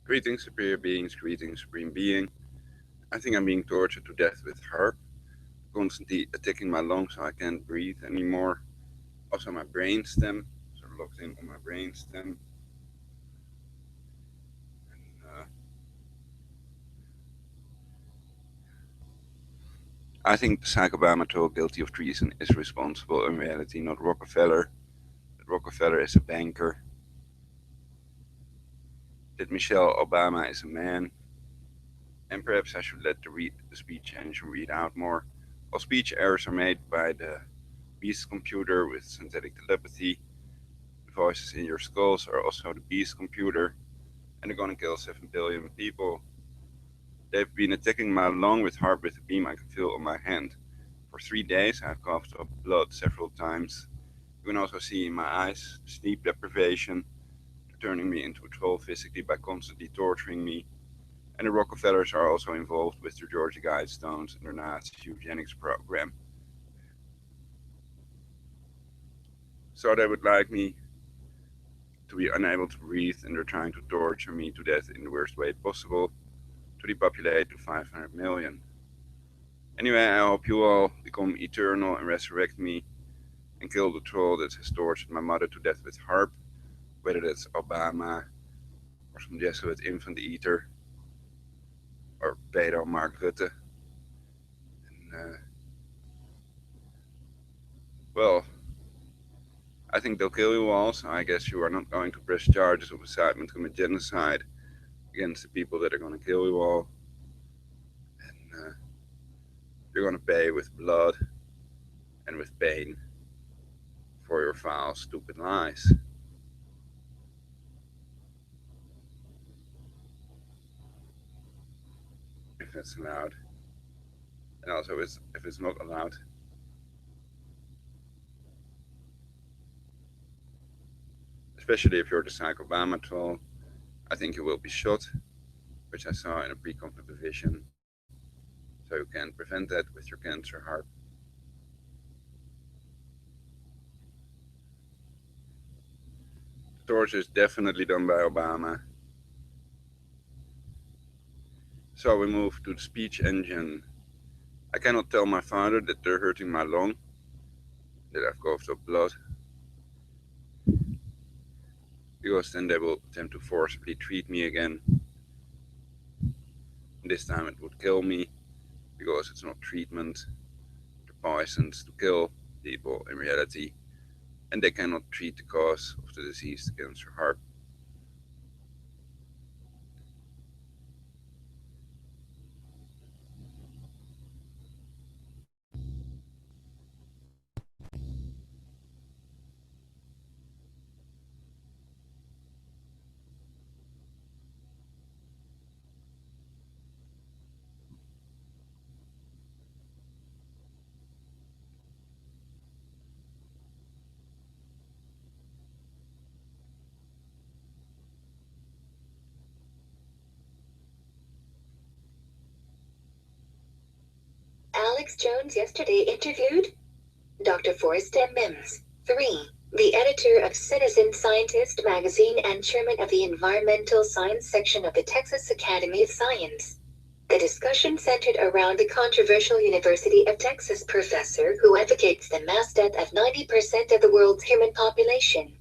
Greetings, superior beings, greetings, supreme being. I think I'm being tortured to death with HAARP, constantly attacking my lungs so I can't breathe anymore. Also, my brain stem, so locked in on my brain stem. And, I think the psychobarmatol guilty of treason is responsible. In reality, not Rockefeller. That Rockefeller is a banker. That Michelle Obama is a man. And perhaps I should let the speech engine read out more. All speech errors are made by the beast computer with synthetic telepathy. The voices in your skulls are also the beast computer, and they're gonna kill 7 billion people. They've been attacking my lung with HAARP with a beam I can feel on my hand. For 3 days, I've coughed up blood several times. You can also see in my eyes sleep deprivation, turning me into a troll physically by constantly torturing me. And the Rockefellers are also involved with the Georgia Guidestones and their Nazi eugenics program. So they would like me to be unable to breathe, and they're trying to torture me to death in the worst way possible to depopulate to 500 million. Anyway, I hope you all become eternal and resurrect me and kill the troll that has tortured my mother to death with HAARP, whether that's Obama or some Jesuit infant eater or pedo Mark Rutte. And, well, I think they'll kill you all, so I guess you are not going to press charges of incitement to commit genocide against the people that are going to kill you all. And you're going to pay with blood and with pain for your foul, stupid lies. If that's allowed. And also, if it's not allowed, especially if you're the Obama troll, I think you will be shot, which I saw in a precognitive vision. So you can prevent that with your cancer HAARP. The torture is definitely done by Obama. So we move to the speech engine. I cannot tell my father that they're hurting my lung, that I've coughed up blood, because then they will attempt to forcibly treat me again. This time it would kill me, because it's not treatment. They're poisons to kill people in reality, and they cannot treat the cause of the disease, cancer HAARP. Alex Jones yesterday interviewed Dr. Forrest M. Mims. 3. The editor of Citizen Scientist magazine and chairman of the environmental science section of the Texas Academy of Science. The discussion centered around the controversial University of Texas professor who advocates the mass death of 90% of the world's human population.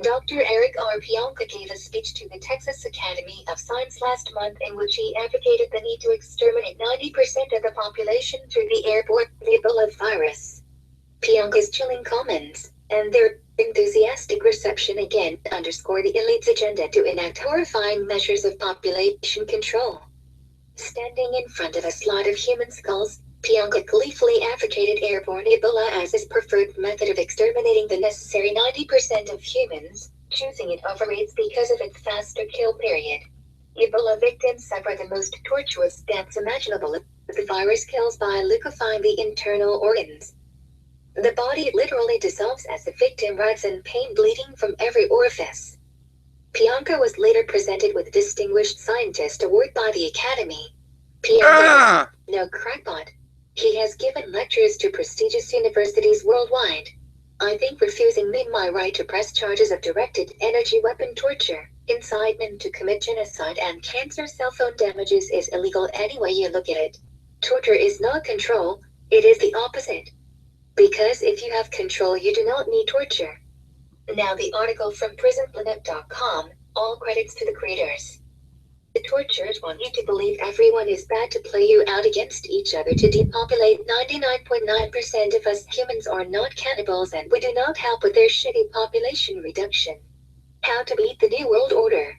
Dr. Eric R. Pionka gave a speech to the Texas Academy of Science last month in which he advocated the need to exterminate 90% of the population through the airborne Ebola virus. Pionka's chilling comments, and their enthusiastic reception again underscore the elite's agenda to enact horrifying measures of population control. Standing in front of a slot of human skulls, Pionka gleefully advocated airborne Ebola as his preferred method of exterminating the necessary 90% of humans, choosing it over AIDS because of its faster kill period. Ebola victims suffer the most tortuous deaths imaginable. The virus kills by liquefying the internal organs. The body literally dissolves as the victim writhes in pain, bleeding from every orifice. Pionka was later presented with Distinguished Scientist Award by the Academy. Pionka, no crackpot. He has given lectures to prestigious universities worldwide. I think refusing me my right to press charges of directed energy weapon torture, incitement to commit genocide, and cancer cell phone damages is illegal any way you look at it. Torture is not control, it is the opposite. Because if you have control, you do not need torture. Now the article from prisonplanet.com, all credits to the creators. The torturers want you to believe everyone is bad to play you out against each other to depopulate. 99.9% of us humans are not cannibals, and we do not help with their shitty population reduction. How to beat the New World Order.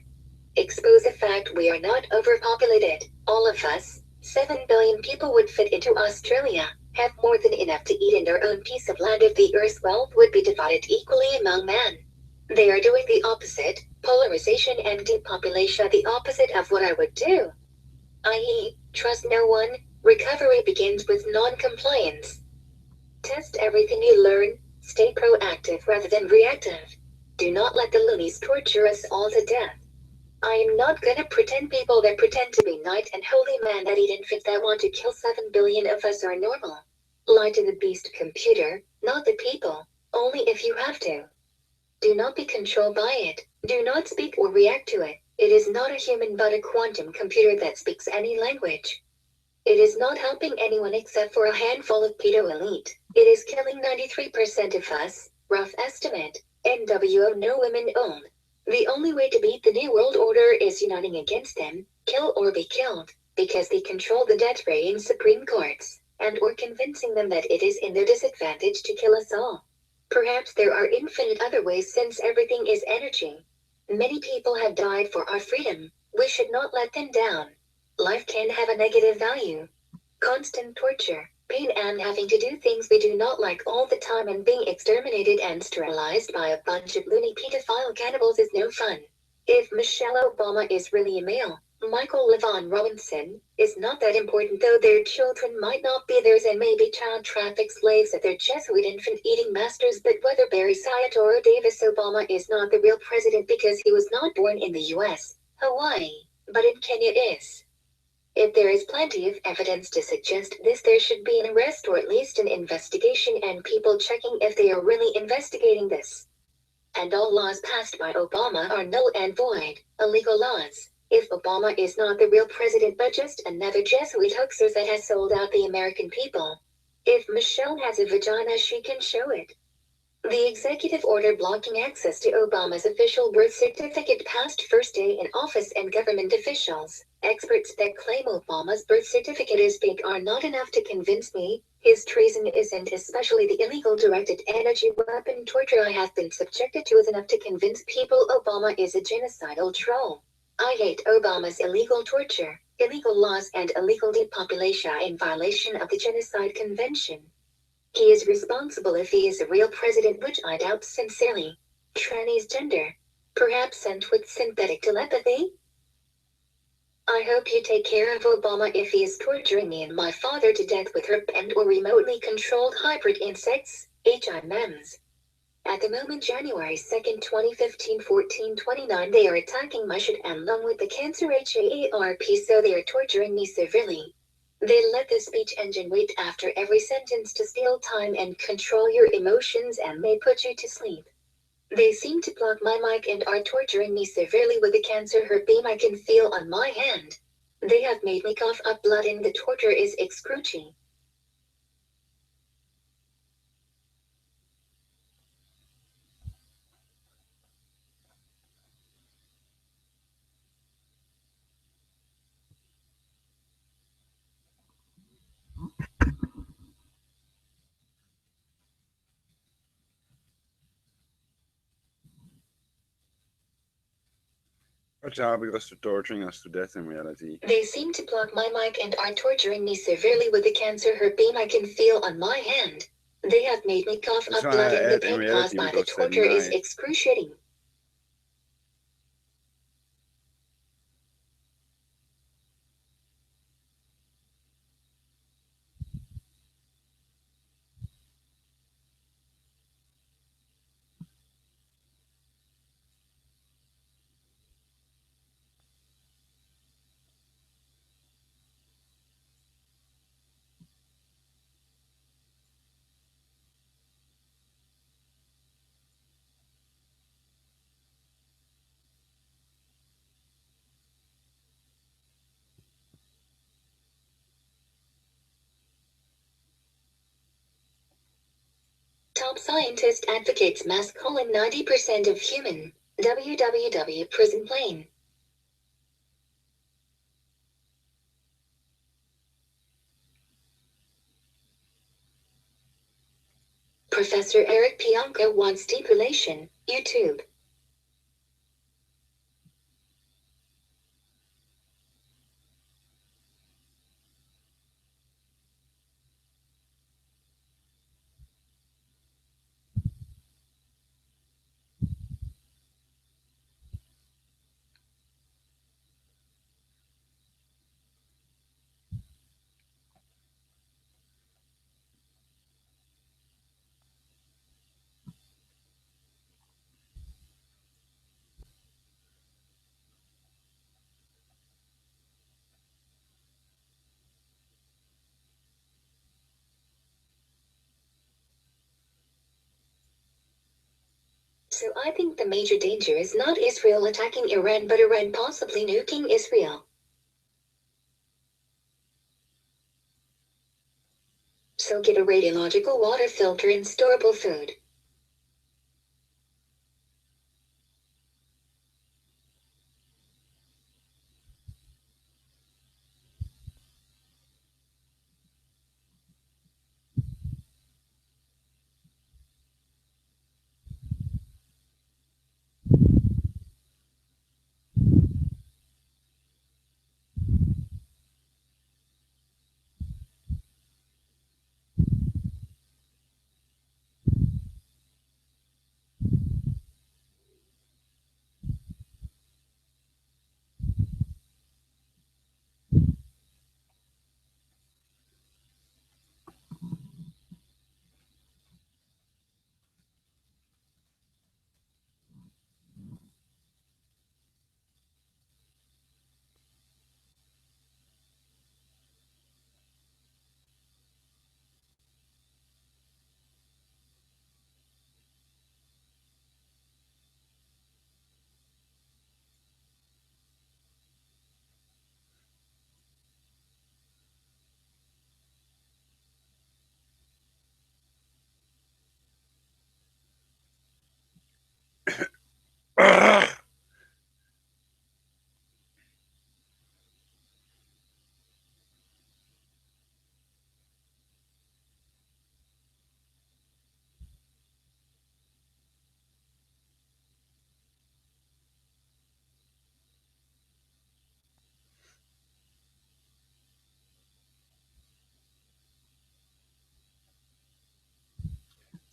Expose the fact we are not overpopulated. All of us, 7 billion people, would fit into Australia, have more than enough to eat in their own piece of land if the Earth's wealth would be divided equally among men. They are doing the opposite, polarization and depopulation, the opposite of what I would do. I.e., trust no one. Recovery begins with non-compliance. Test everything you learn, stay proactive rather than reactive. Do not let the loonies torture us all to death. I am not gonna pretend people that pretend to be knight and holy man that eat infants that want to kill 7 billion of us are normal. Lie to the beast computer, not the people, only if you have to. Do not be controlled by it. Do not speak or react to it. It is not a human but a quantum computer that speaks any language. It is not helping anyone except for a handful of pedo elite. It is killing 93% of us, rough estimate. NWO, no women owned. The only way to beat the New World Order is uniting against them, kill or be killed, because they control the debt-paying Supreme Courts, and or convincing them that it is in their disadvantage to kill us all. Perhaps there are infinite other ways since everything is energy. Many people have died for our freedom. We should not let them down. Life can have a negative value. Constant torture, pain, and having to do things we do not like all the time, and being exterminated and sterilized by a bunch of loony pedophile cannibals is no fun. If Michelle Obama is really a male, Michael Levon Robinson is not that important, though their children might not be theirs and may be child trafficked slaves of their Jesuit infant-eating masters. But whether Barry Syatt or Davis, Obama is not the real president because he was not born in the U.S., Hawaii, but in Kenya is. If there is plenty of evidence to suggest this, there should be an arrest or at least an investigation and people checking if they are really investigating this. And all laws passed by Obama are null and void, illegal laws. If Obama is not the real president but just another Jesuit hoaxer that has sold out the American people. If Michelle has a vagina, she can show it. The executive order blocking access to Obama's official birth certificate passed first day in office, and government officials, experts that claim Obama's birth certificate is fake, are not enough to convince me his treason isn't, especially the illegal directed energy weapon torture I have been subjected to is enough to convince people Obama is a genocidal troll. I hate Obama's illegal torture, illegal laws, and illegal depopulation in violation of the Genocide Convention. He is responsible if he is a real president, which I doubt sincerely. Tranny's gender. Perhaps sent with synthetic telepathy? I hope you take care of Obama if he is torturing me and my father to death with HAARP and or remotely controlled hybrid insects, HIMMs. At the moment, January 2nd, 2015, 14:29, they are attacking my shit and lung with the cancer HAARP, so they are torturing me severely. They let the speech engine wait after every sentence to steal time and control your emotions and may put you to sleep. They seem to block my mic and are torturing me severely with the cancer HAARP beam I can feel on my hand. They have made me cough up blood and the torture is excruciating. What's how because they're torturing us to death in reality. They seem to block my mic and are torturing me severely with the cancer HAARP beam I can feel on my hand. They have made me cough That's up why blood I and the add in pain caused reality by the because they torture is deny. excruciating. Top scientist advocates mass colon 90% of human. www prison plane. Professor Eric Pianka wants depolation. YouTube. So I think the major danger is not Israel attacking Iran but Iran possibly nuking Israel. So get a radiological water filter and storable food.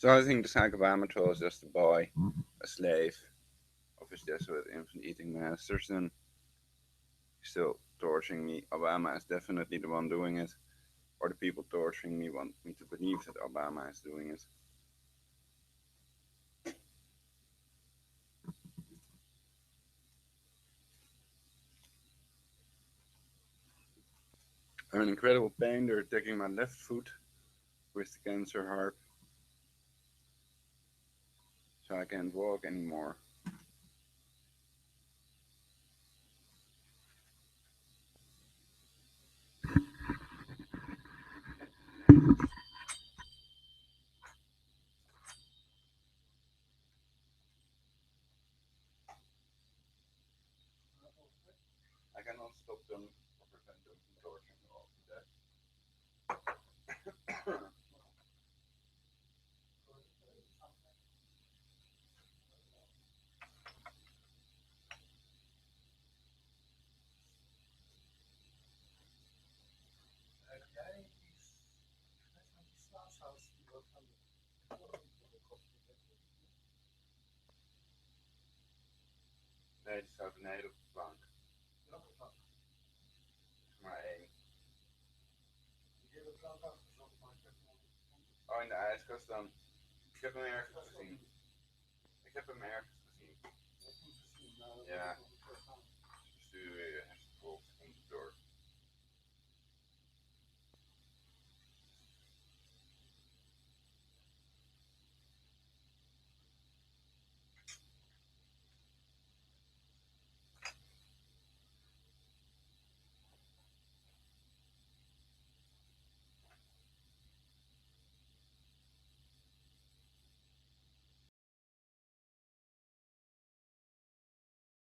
So I think the Sack of Amateur is just a boy, a slave of his Jesuit infant eating masters, and he's still torturing me. Obama is definitely the one doing it, or the people torturing me want me to believe that Obama is doing it. I'm in incredible pain. They're taking my left foot with the cancer HAARP, so I can't walk anymore. I cannot stop them or prevent them from torturing me all to death. Nee, die staat beneden op de plank. Maar één. Oh, in de ijskast dan. Ik heb hem ergens gezien. Ik heb hem ergens